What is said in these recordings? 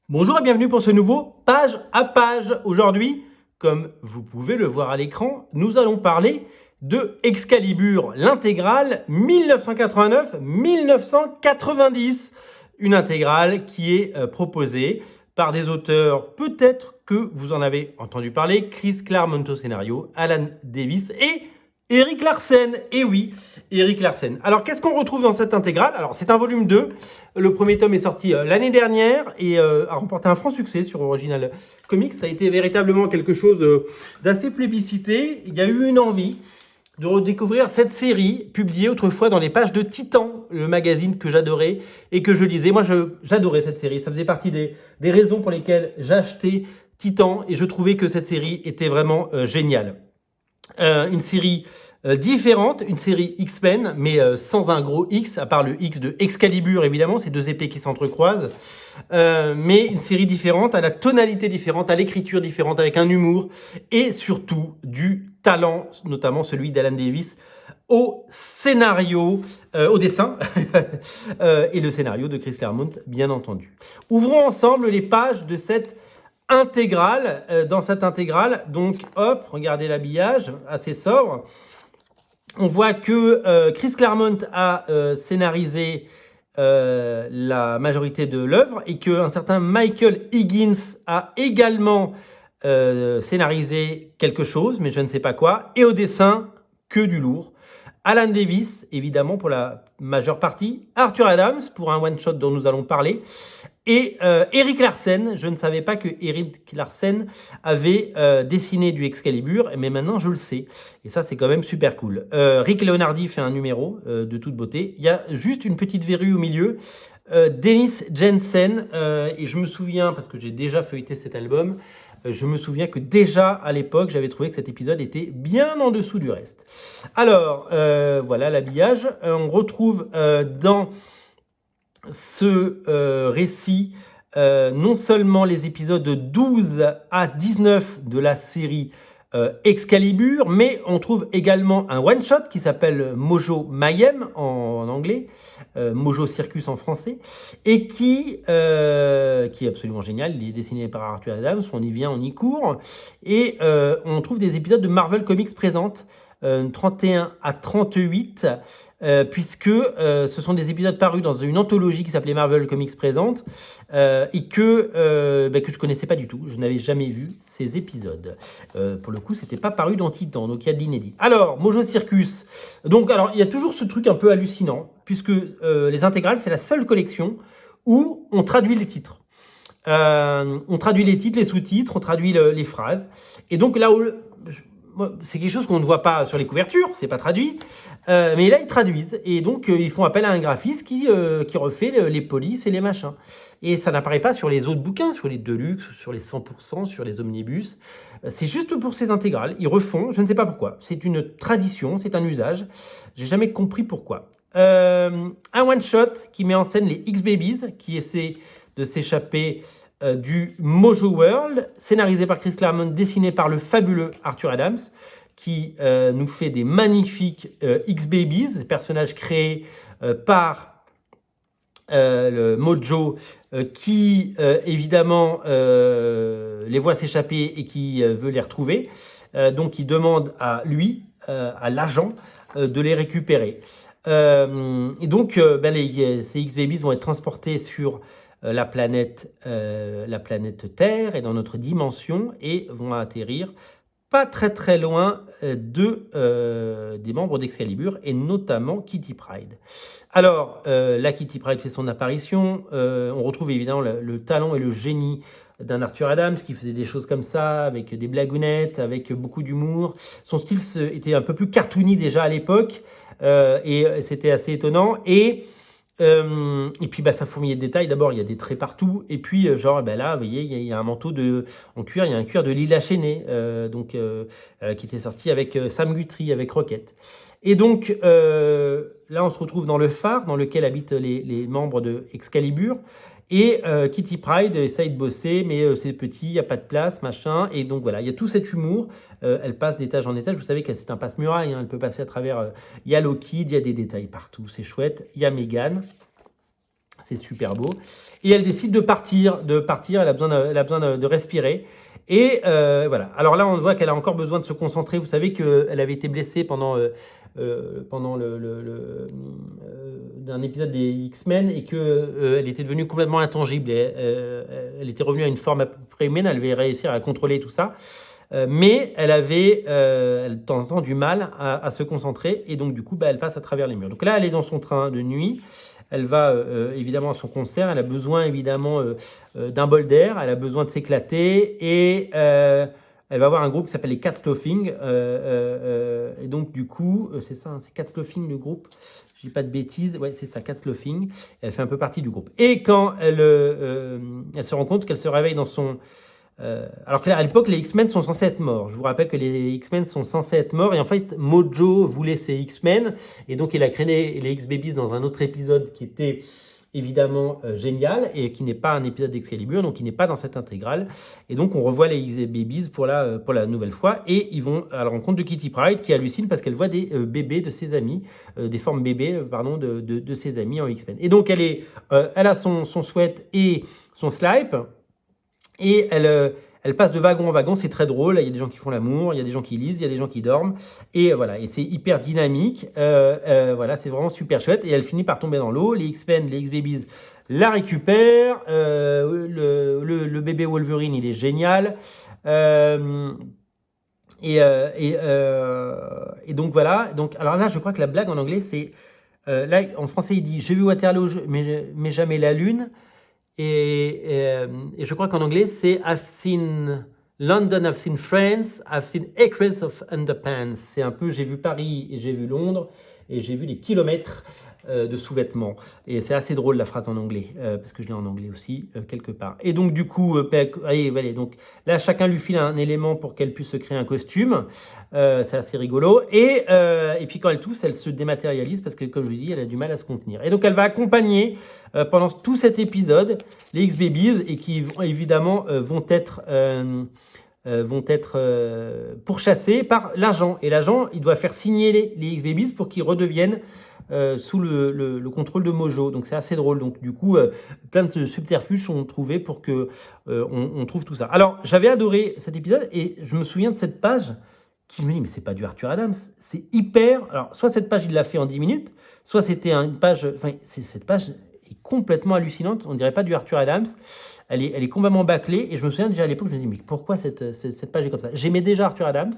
Bonjour et bienvenue pour ce nouveau Page à Page. Aujourd'hui, comme vous pouvez le voir à l'écran, nous allons parler de Excalibur, l'intégrale 1989-1990. Une intégrale qui est proposée par des auteurs, peut-être que vous en avez entendu parler, Chris Claremont au scénario, Alan Davis et Erik Larsen. Et oui, Erik Larsen. Alors, qu'est-ce qu'on retrouve dans cette intégrale? Alors, c'est un volume 2. Le premier tome est sorti l'année dernière et a remporté un franc succès sur Original Comics. Ça a été véritablement quelque chose d'assez plébiscité. Il y a eu une envie de redécouvrir cette série publiée autrefois dans les pages de Titan, le magazine que j'adorais et que je lisais. Moi, j'adorais cette série. Ça faisait partie des raisons pour lesquelles j'achetais Titan et je trouvais que cette série était vraiment géniale. Une série différente, une série X-Men, mais sans un gros X, à part le X de Excalibur, évidemment, ces deux épées qui s'entrecroisent. Mais une série différente, à la tonalité différente, à l'écriture différente, avec un humour, et surtout du talent, notamment celui d'Alan Davis, au scénario, au dessin, et le scénario de Chris Claremont, bien entendu. Ouvrons ensemble les pages de cette intégrale. Dans cette intégrale, donc hop, regardez l'habillage, assez sobre. On voit que Chris Claremont a scénarisé la majorité de l'œuvre et qu'un certain Michael Higgins a également scénarisé quelque chose, mais je ne sais pas quoi. Et au dessin, que du lourd. Alan Davis, évidemment, pour la majeure partie. Arthur Adams, pour un one-shot dont nous allons parler. Et Erik Larsen, je ne savais pas que Erik Larsen avait dessiné du Excalibur, mais maintenant je le sais. Et ça, c'est quand même super cool. Rick Leonardi fait un numéro de toute beauté. Il y a juste une petite verrue au milieu. Dennis Jensen, et je me souviens, parce que j'ai déjà feuilleté cet album, je me souviens que déjà à l'époque, j'avais trouvé que cet épisode était bien en dessous du reste. Alors, voilà l'habillage. On retrouve dans ce récit non seulement les épisodes 12 à 19 de la série Excalibur, mais on trouve également un one-shot qui s'appelle Mojo Mayhem en anglais, Mojo Circus en français, et qui est absolument génial. Il est dessiné par Arthur Adams, on y vient, on y court, et on trouve des épisodes de Marvel Comics présentes, 31 à 38, puisque ce sont des épisodes parus dans une anthologie qui s'appelait Marvel Comics Présente, et que je ne connaissais pas du tout. Je n'avais jamais vu ces épisodes. Pour le coup, c'était pas paru dans Titan, donc il y a de l'inédit. Alors, Mojo Circus. Donc, alors, il y a toujours ce truc un peu hallucinant, puisque les intégrales, c'est la seule collection où on traduit les titres. On traduit les titres, les sous-titres, on traduit les phrases. Et donc là où c'est quelque chose qu'on ne voit pas sur les couvertures, c'est pas traduit, mais là ils traduisent et donc ils font appel à un graphiste qui refait les polices et les machins. Et ça n'apparaît pas sur les autres bouquins, sur les Deluxe, sur les 100%, sur les Omnibus. C'est juste pour ces intégrales. Ils refont, je ne sais pas pourquoi. C'est une tradition, c'est un usage. J'ai jamais compris pourquoi. Un one-shot qui met en scène les X-Babies qui essaient de s'échapper du Mojo World, scénarisé par Chris Claremont, dessiné par le fabuleux Arthur Adams, qui nous fait des magnifiques X-Babies, personnages créés par le Mojo, qui évidemment les voit s'échapper et qui veut les retrouver. Donc il demande à lui, à l'agent, de les récupérer. Et donc ces X-Babies vont être transportés sur la planète Terre et dans notre dimension et vont atterrir pas très très loin des membres d'Excalibur et notamment Kitty Pryde. Alors là, Kitty Pryde fait son apparition. On retrouve évidemment le talent et le génie d'un Arthur Adams qui faisait des choses comme ça, avec des blagounettes, avec beaucoup d'humour. Son style était un peu plus cartoony déjà à l'époque, et c'était assez étonnant. Et puis ça fourmillait de détails. D'abord, il y a des traits partout. Et puis, là, vous voyez, il y a un manteau en cuir. Il y a un cuir de Lila Cheney, qui était sorti avec Sam Guthrie, avec Rocket. Et donc, là, on se retrouve dans le phare dans lequel habitent les membres de Excalibur. Et Kitty Pryde essaye de bosser, mais c'est petit, il n'y a pas de place, machin. Et donc voilà, il y a tout cet humour. Elle passe d'étage en étage. Vous savez que c'est un passe-muraille, hein, elle peut passer à travers. Il y a Lockheed, il y a des détails partout, c'est chouette. Il y a Meghan. C'est super beau. Et elle décide de partir. Elle a besoin de respirer. Et voilà. Alors là, on voit qu'elle a encore besoin de se concentrer. Vous savez qu'elle avait été blessée pendant d'un épisode des X-Men et qu'elle était devenue complètement intangible. Elle était revenue à une forme à peu près humaine. Elle avait réussi à contrôler tout ça. Mais elle avait de temps en temps du mal à se concentrer. Et donc, du coup, elle passe à travers les murs. Donc là, elle est dans son train de nuit. Elle va évidemment à son concert, elle a besoin évidemment d'un bol d'air, elle a besoin de s'éclater et elle va voir un groupe qui s'appelle les Catsloafing. Et donc du coup, c'est ça, c'est Catsloafing le groupe, je dis pas de bêtises, ouais c'est ça, Catsloafing. Elle fait un peu partie du groupe. Et quand elle se rend compte qu'elle se réveille dans son... alors qu'à l'époque, les X-Men sont censés être morts. Je vous rappelle que les X-Men sont censés être morts. Et en fait, Mojo voulait ces X-Men. Et donc, il a créé les X-Babies dans un autre épisode qui était évidemment génial et qui n'est pas un épisode d'Excalibur, donc qui n'est pas dans cette intégrale. Et donc, on revoit les X-Babies pour la nouvelle fois. Et ils vont à la rencontre de Kitty Pryde qui hallucine parce qu'elle voit des bébés de ses amis, des formes bébés, pardon, de ses amis en X-Men. Et donc, elle a son sweat et son slip. Et elle passe de wagon en wagon, c'est très drôle. Il y a des gens qui font l'amour, il y a des gens qui lisent, il y a des gens qui dorment. Et voilà, et c'est hyper dynamique. Voilà, c'est vraiment super chouette. Et elle finit par tomber dans l'eau. Les X-Men, les X-Babies la récupèrent. Le bébé Wolverine, il est génial. Et donc voilà. Donc, alors là, je crois que la blague en anglais, c'est... là, en français, il dit « J'ai vu Waterloo, mais jamais la lune ». Et je crois qu'en anglais, c'est I've seen London, I've seen France, I've seen acres of underpants. C'est un peu j'ai vu Paris et j'ai vu Londres et j'ai vu des kilomètres de sous-vêtements. Et c'est assez drôle la phrase en anglais, parce que je l'ai en anglais aussi, quelque part. Et donc, du coup, allez, donc, là, chacun lui file un élément pour qu'elle puisse se créer un costume. C'est assez rigolo. Et puis, quand elle tousse, elle se dématérialise parce que, comme je vous dis, elle a du mal à se contenir. Et donc, elle va accompagner pendant tout cet épisode les X-Babies et qui, évidemment, vont être pourchassés par l'agent. Et l'agent, il doit faire signer les X-Babies pour qu'ils redeviennent sous le contrôle de Mojo. Donc c'est assez drôle. Donc du coup, plein de subterfuges sont trouvés pour que on trouve tout ça. Alors j'avais adoré cet épisode et je me souviens de cette page qui me dit mais c'est pas du Arthur Adams, c'est hyper... Alors soit cette page il l'a fait en 10 minutes, soit c'était une page... Enfin, cette page est complètement hallucinante, on dirait pas du Arthur Adams. Elle est complètement bâclée et je me souviens déjà à l'époque, je me dis mais pourquoi cette page est comme ça? J'aimais déjà Arthur Adams.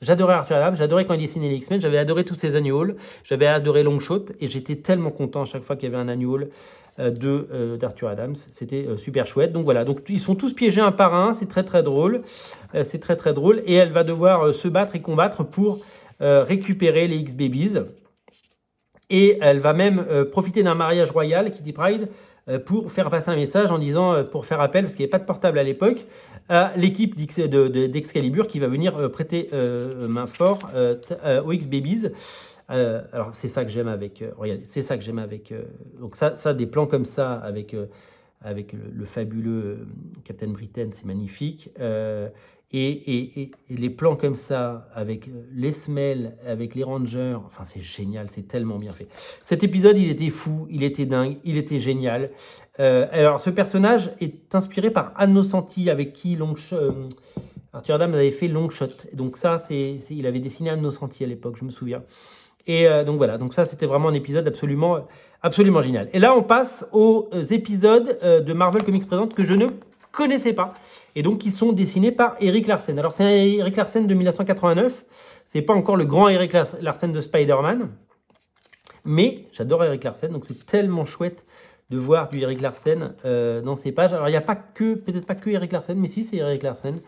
J'adorais Arthur Adams, j'adorais quand il dessinait les X-Men, j'avais adoré tous ses annuals, j'avais adoré Longshot et j'étais tellement content à chaque fois qu'il y avait un annual d'Arthur Adams, c'était super chouette. Donc voilà, donc ils sont tous piégés un par un, c'est très très drôle, et elle va devoir se battre et combattre pour récupérer les X-Babies et elle va même profiter d'un mariage royal, Kitty Pryde, pour faire passer un message en disant, pour faire appel, parce qu'il n'y avait pas de portable à l'époque, à l'équipe d'Excalibur qui va venir prêter main fort aux X-Babies. Alors c'est ça que j'aime avec, regardez, c'est ça que j'aime avec, donc ça des plans comme ça avec le fabuleux Captain Britain, c'est magnifique. Et les plans comme ça, avec les Smell, avec les Rangers, enfin c'est génial, c'est tellement bien fait. Cet épisode, il était fou, il était dingue, il était génial. Alors ce personnage est inspiré par Anne Nocenti, avec qui Arthur Adams avait fait Longshot. Donc ça, il avait dessiné Anne Nocenti à l'époque, je me souviens. Et donc voilà, donc ça c'était vraiment un épisode absolument génial. Et là on passe aux épisodes de Marvel Comics Presents que je ne connaissais pas et donc qui sont dessinés par Erik Larsen. Alors c'est un Erik Larsen de 1989, c'est pas encore le grand Erik Larsen de Spider-Man, mais j'adore Erik Larsen, donc c'est tellement chouette de voir du Erik Larsen dans ces pages. Alors il n'y a pas que, peut-être pas que Erik Larsen, mais si c'est Erik Larsen.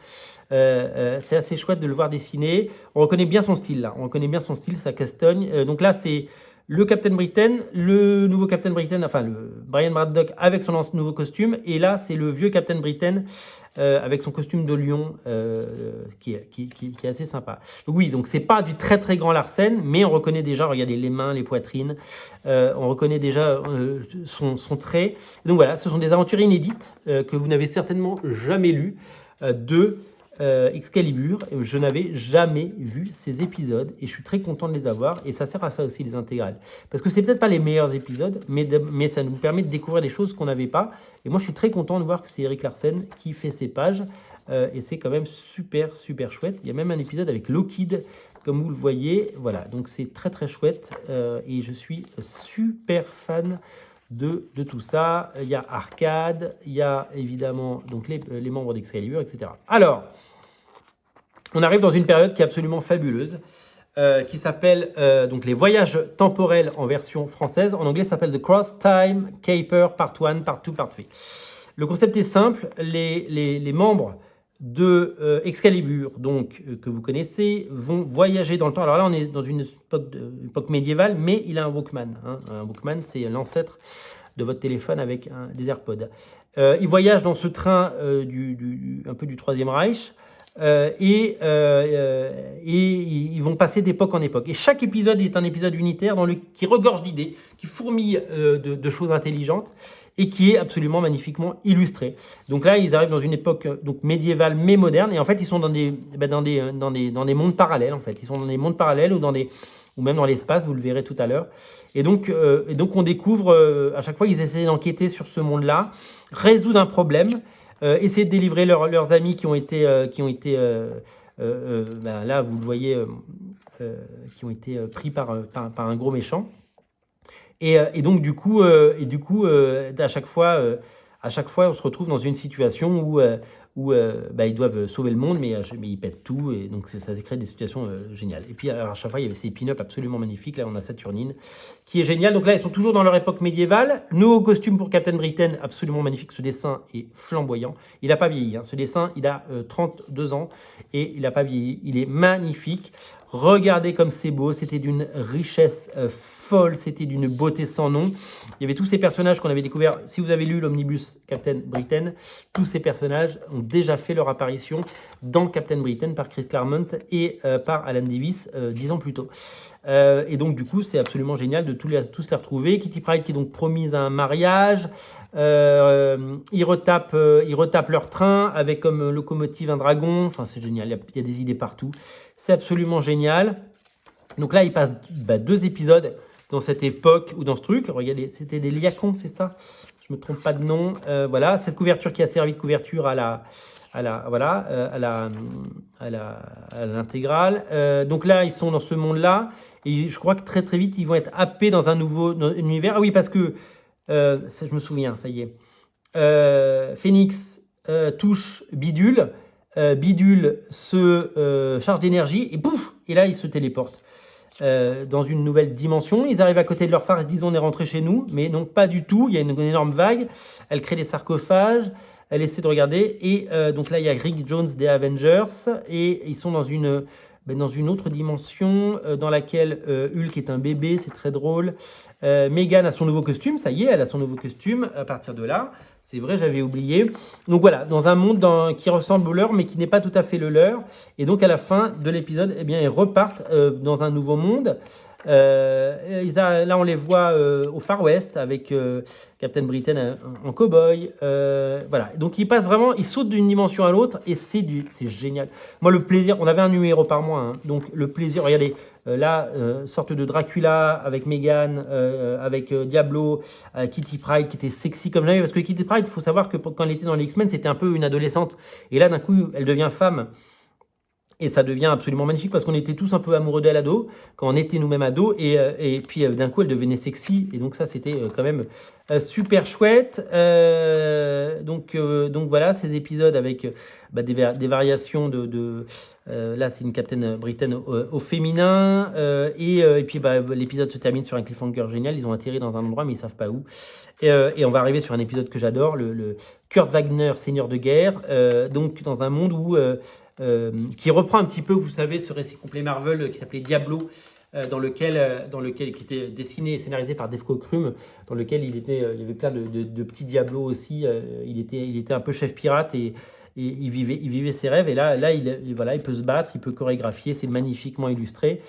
C'est assez chouette de le voir dessiner. On reconnaît bien son style là, on reconnaît bien son style, sa castagne. Donc là c'est le Captain Britain, le nouveau Captain Britain, enfin le Brian Braddock avec son nouveau costume, et là c'est le vieux Captain Britain avec son costume de lion qui est assez sympa. Donc oui, donc c'est pas du très très grand Larsen, mais on reconnaît déjà, regardez les mains, les poitrines, on reconnaît déjà son trait. Donc voilà, ce sont des aventures inédites que vous n'avez certainement jamais lues de Excalibur. Je n'avais jamais vu ces épisodes et je suis très content de les avoir. Et ça sert à ça aussi, les intégrales. Parce que c'est peut-être pas les meilleurs épisodes, mais ça nous permet de découvrir des choses qu'on n'avait pas. Et moi, je suis très content de voir que c'est Erik Larsen qui fait ces pages. Et c'est quand même super, super chouette. Il y a même un épisode avec Lockheed, comme vous le voyez. Voilà, donc c'est très, très chouette. Et je suis super fan de tout ça. Il y a Arcade, il y a évidemment donc les membres d'Excalibur, etc. Alors, on arrive dans une période qui est absolument fabuleuse, qui s'appelle donc les voyages temporels en version française. En anglais, ça s'appelle The Cross Time Caper Part 1, Part 2, Part 3. Le concept est simple. Les membres de Excalibur, donc que vous connaissez, vont voyager dans le temps. Alors là, on est dans une époque médiévale, mais il a un Walkman. Hein. Un Walkman, c'est l'ancêtre de votre téléphone avec des AirPods. Ils voyagent dans ce train un peu du Troisième Reich. Et ils vont passer d'époque en époque. Et chaque épisode est un épisode unitaire qui regorge d'idées, qui fourmille de choses intelligentes et qui est absolument magnifiquement illustré. Donc là, ils arrivent dans une époque donc médiévale mais moderne, et en fait, ils sont dans des mondes parallèles. En fait, ils sont dans des mondes parallèles ou même dans l'espace, vous le verrez tout à l'heure. Et donc on découvre à chaque fois, ils essaient d'enquêter sur ce monde-là, résoudre un problème. Essayer de délivrer leurs amis qui ont été là vous le voyez qui ont été pris par un gros méchant et donc du coup à chaque fois on se retrouve dans une situation où ils doivent sauver le monde, mais ils pètent tout, et donc ça crée des situations géniales. Et puis alors, à chaque fois, il y avait ces pin-up absolument magnifiques. Là, on a Saturnine qui est génial. Donc là, ils sont toujours dans leur époque médiévale. Nouveau costume pour Captain Britain, absolument magnifique. Ce dessin est flamboyant. Il n'a pas vieilli. Hein. Ce dessin, il a 32 ans et il n'a pas vieilli. Il est magnifique. Regardez comme c'est beau. C'était d'une richesse folle. C'était d'une beauté sans nom. Il y avait tous ces personnages qu'on avait découverts. Si vous avez lu l'omnibus Captain Britain, tous ces personnages ont déjà fait leur apparition dans Captain Britain par Chris Claremont et par Alan Davis 10 ans plus tôt. Et donc, du coup, c'est absolument génial de tous les retrouver. Kitty Pryde qui est donc promise à un mariage. Ils retapent leur train avec comme locomotive un dragon. Enfin, c'est génial. Il y a des idées partout. C'est absolument génial. Donc là, il passe 2 épisodes dans cette époque ou dans ce truc. Regardez, c'était des Liacons, c'est ça? Je me trompe pas de nom. Voilà, cette couverture qui a servi de couverture à l'intégrale. Donc là, ils sont dans ce monde-là. Et je crois que très très vite, ils vont être happés dans un nouveau univers. Ah oui, parce que, ça, je me souviens, ça y est. Phoenix touche Bidule. Bidule se charge d'énergie et pouf! Et là, ils se téléportent dans une nouvelle dimension. Ils arrivent à côté de leur phare, ils se disent on est rentré chez nous, mais non, pas du tout. Il y a une énorme vague. Elle crée des sarcophages. Elle essaie de regarder. Et donc là, il y a Rick Jones des Avengers. Et ils sont dans une autre dimension dans laquelle Hulk est un bébé. C'est très drôle. Meghan a son nouveau costume. Ça y est, elle a son nouveau costume à partir de là. C'est vrai, j'avais oublié. Donc voilà, dans un monde qui ressemble au leur, mais qui n'est pas tout à fait le leur. Et donc à la fin de l'épisode, eh bien, ils repartent dans un nouveau monde. Là, on les voit au Far West avec Captain Britain en cow-boy. Voilà. Donc ils passent vraiment, ils sautent d'une dimension à l'autre et c'est génial. Moi, le plaisir, on avait un numéro par mois, hein, donc le plaisir, regardez. Là, sorte de Dracula avec Meghan, avec Diablo, Kitty Pryde qui était sexy comme jamais. Parce que Kitty Pryde, il faut savoir que quand elle était dans les X-Men, c'était un peu une adolescente. Et là, d'un coup, elle devient femme. Et ça devient absolument magnifique parce qu'on était tous un peu amoureux d'elle ado, quand on était nous-mêmes ados. Et puis d'un coup, elle devenait sexy. Et donc ça, c'était quand même super chouette. Donc voilà, ces épisodes avec des variations là, c'est une Captain Britain au féminin. Et puis l'épisode se termine sur un cliffhanger génial. Ils ont atterri dans un endroit, mais ils ne savent pas où. Et on va arriver sur un épisode que j'adore, le Kurt Wagner, Seigneur de guerre. Donc dans un monde où... qui reprend un petit peu, vous savez, ce récit complet Marvel qui s'appelait Diablo, qui était dessiné et scénarisé par Dave Cockrum, dans lequel il y avait plein de petits Diablos aussi. Il était un peu chef pirate et il vivait ses rêves. Et là, il peut se battre, il peut chorégraphier, c'est magnifiquement illustré.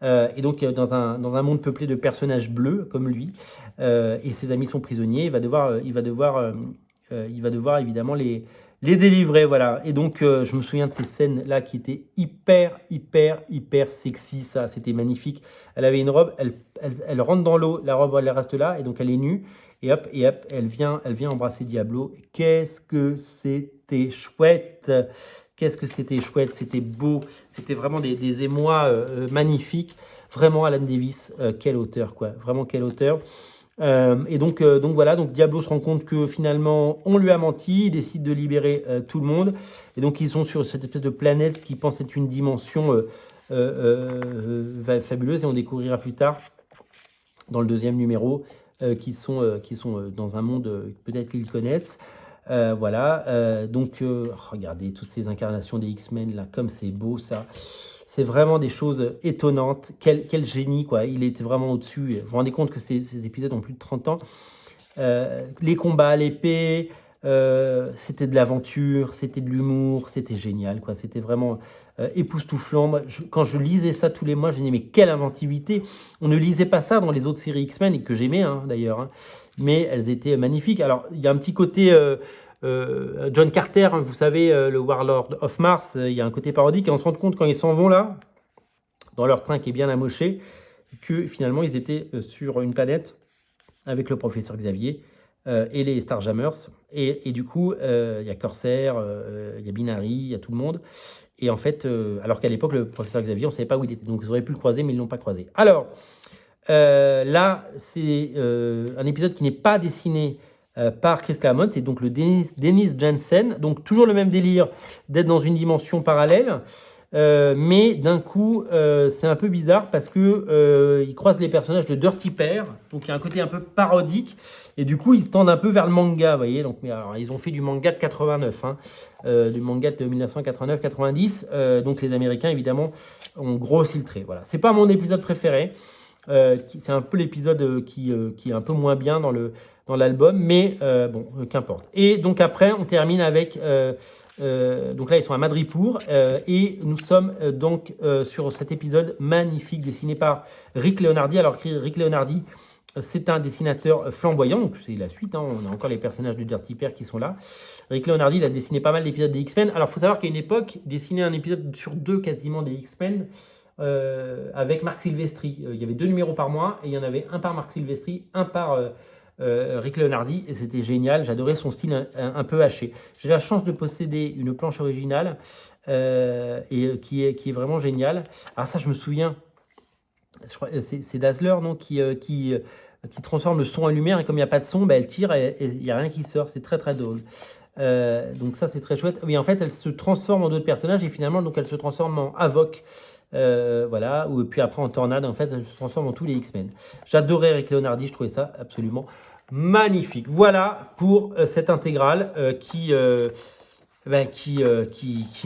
Et donc dans un monde peuplé de personnages bleus comme lui, et ses amis sont prisonniers. Il va devoir évidemment les délivrer, voilà. Et donc, je me souviens de ces scènes-là qui étaient hyper, hyper, hyper sexy, ça, c'était magnifique. Elle avait une robe, elle rentre dans l'eau, la robe, elle reste là, et donc elle est nue, et hop, elle vient embrasser Diablo. Qu'est-ce que c'était chouette! Qu'est-ce que c'était chouette, c'était beau, c'était vraiment des émois magnifiques. Vraiment, Alan Davis, quel auteur, quoi. Vraiment, quel auteur. Et donc voilà, donc Diablo se rend compte que finalement on lui a menti, il décide de libérer tout le monde, et donc ils sont sur cette espèce de planète qui pense être une dimension fabuleuse, et on découvrira plus tard dans le deuxième numéro qu'ils sont dans un monde peut-être qu'ils connaissent. Voilà, donc regardez toutes ces incarnations des X-Men là, comme c'est beau ça. C'est vraiment des choses étonnantes. Quel génie, quoi. Il était vraiment au-dessus. Vous vous rendez compte que ces épisodes ont plus de 30 ans. Les combats à l'épée, c'était de l'aventure, c'était de l'humour, c'était génial, quoi. C'était vraiment époustouflant. Moi, quand je lisais ça tous les mois, je me disais, mais quelle inventivité! On ne lisait pas ça dans les autres séries X-Men, et que j'aimais, hein, d'ailleurs, hein. Mais elles étaient magnifiques. Alors, il y a un petit côté... John Carter, hein, vous savez, le Warlord of Mars, il y a un côté parodique, et on se rend compte quand ils s'en vont là, dans leur train qui est bien amoché, que finalement ils étaient sur une planète avec le professeur Xavier et les Starjammers, et du coup il y a Corsair, il y a Binary, il y a tout le monde, et en fait, alors qu'à l'époque le professeur Xavier, on ne savait pas où il était, donc ils auraient pu le croiser, mais ils ne l'ont pas croisé. Alors, là, c'est un épisode qui n'est pas dessiné par Chris Claremont, c'est donc le Dennis Jensen, donc toujours le même délire d'être dans une dimension parallèle, mais d'un coup c'est un peu bizarre parce que il croise les personnages de Dirty Pair, donc il y a un côté un peu parodique, et du coup ils se tendent un peu vers le manga, vous voyez, donc mais alors, ils ont fait du manga de 89, hein, du manga de 1989-90, donc les Américains évidemment ont grossi le trait, voilà. C'est pas mon épisode préféré. C'est un peu l'épisode qui est un peu moins bien dans l'album, mais bon, qu'importe. Et donc après, on termine avec... donc là, ils sont à Madripour, et nous sommes donc sur cet épisode magnifique dessiné par Rick Leonardi. Alors, Rick Leonardi, c'est un dessinateur flamboyant, donc c'est la suite, hein, on a encore les personnages de Dirty Pair qui sont là. Rick Leonardi, il a dessiné pas mal d'épisodes des X-Men. Alors, il faut savoir qu'à une époque, il dessinait un épisode sur deux quasiment des X-Men, avec Marc Silvestri. Il y avait 2 numéros par mois, et il y en avait un par Marc Silvestri, un par Rick Leonardi, et c'était génial. J'adorais son style un peu haché. J'ai la chance de posséder une planche originale et qui est vraiment géniale. Alors ça, je me souviens, c'est Dazzler, non, qui transforme le son en lumière, et comme il n'y a pas de son, bah, elle tire et il n'y a rien qui sort. C'est très très drôle. Donc ça, c'est très chouette. Oui, en fait, elle se transforme en d'autres personnages, et finalement, donc elle se transforme en Havok. Voilà, ou puis après en Tornade, en fait, elle se transforme en tous les X-Men. J'adorais Rick Leonardi, je trouvais ça absolument magnifique. Voilà pour cette intégrale qui est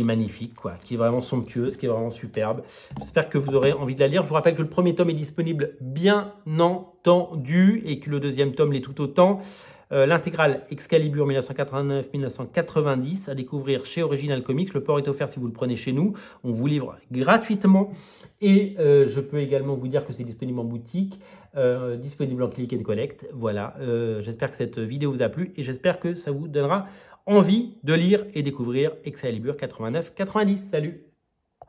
magnifique, quoi, qui est vraiment somptueuse, qui est vraiment superbe. J'espère que vous aurez envie de la lire. Je vous rappelle que le premier tome est disponible, bien entendu, et que le deuxième tome l'est tout autant. L'intégrale Excalibur 1989-1990 à découvrir chez Original Comics. Le port est offert si vous le prenez chez nous. On vous livre gratuitement. Et je peux également vous dire que c'est disponible en boutique, disponible en click and collect. Voilà, j'espère que cette vidéo vous a plu, et j'espère que ça vous donnera envie de lire et découvrir Excalibur 89-90. Salut!